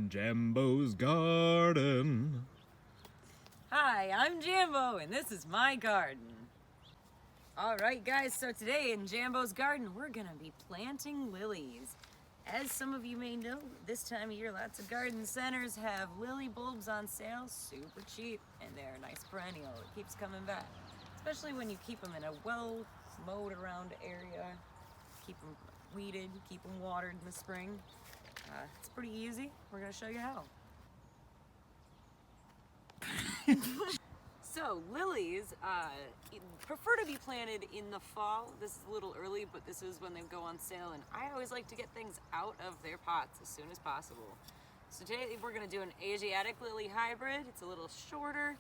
Jambo's garden. Hi, I'm Jambo and this is my garden. Alright guys, so today in Jambo's garden we're gonna be planting lilies. As some of you may know, this time of year lots of garden centers have lily bulbs on sale, super cheap, and they're a nice perennial. It keeps coming back, especially when you keep them in a well mowed around area, keep them weeded, keep them watered in the spring. It's pretty easy. We're gonna show you how. So lilies prefer to be planted in the fall. This is a little early, but this is when they go on sale, and I always like to get things out of their pots as soon as possible. So today we're going to do an Asiatic lily hybrid. It's a little shorter.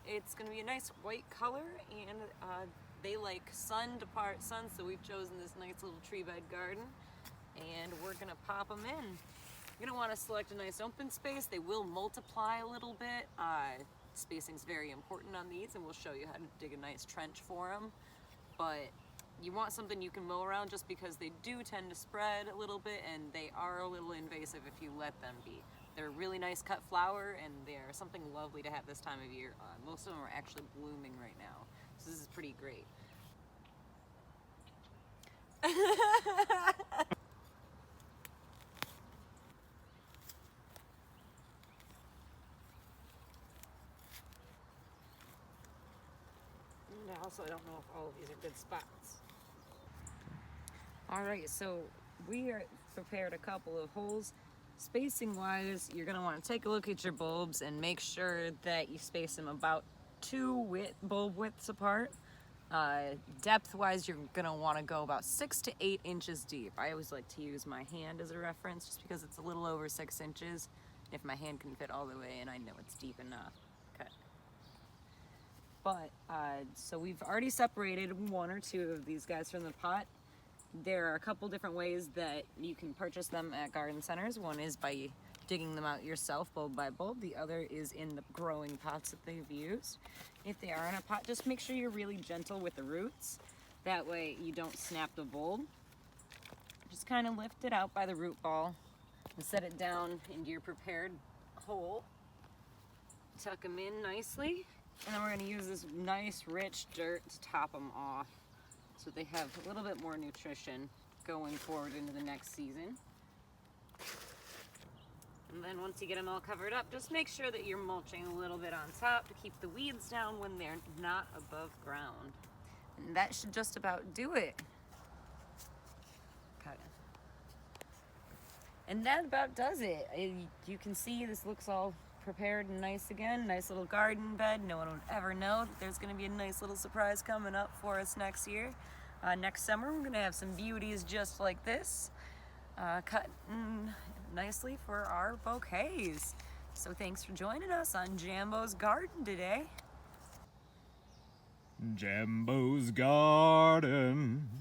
It's going to be a nice white color, and they like sun, so we've chosen this nice little tree bed garden, and we're going to pop them in. You're going to want to select a nice open space. They will multiply a little bit. Spacing is very important on these, and we'll show you how to dig a nice trench for them. But you want something you can mow around, just because they do tend to spread a little bit and they are a little invasive if you let them be. They're a really nice cut flower, and they're something lovely to have this time of year. Most of them are actually blooming right now, so this is pretty great. Also, I don't know if all of these are good spots. Alright, so we are prepared a couple of holes. Spacing wise, you're going to want to take a look at your bulbs and make sure that you space them about 2 bulb widths apart. Depth wise, you're going to want to go about 6 to 8 inches deep. I always like to use my hand as a reference, just because it's a little over 6 inches. If my hand can fit all the way in, I know it's deep enough. Okay. But, so we've already separated 1 or 2 of these guys from the pot. There are a couple different ways that you can purchase them at garden centers. One is by digging them out yourself, bulb by bulb. The other is in the growing pots that they've used. If they are in a pot, just make sure you're really gentle with the roots. That way you don't snap the bulb. Just kind of lift it out by the root ball and set it down into your prepared hole. Tuck them in nicely. And then we're going to use this nice rich dirt to top them off, so they have a little bit more nutrition going forward into the next season. And then once you get them all covered up, just make sure that you're mulching a little bit on top to keep the weeds down when they're not above ground. And that should just about do it. Okay. And that about does it. You can see this looks all prepared and nice again. Nice little garden bed. No one would ever know that there's going to be a nice little surprise coming up for us next year. Next summer we're going to have some beauties just like this, cut nicely for our bouquets. So thanks for joining us on Jambo's Garden today. Jambo's garden.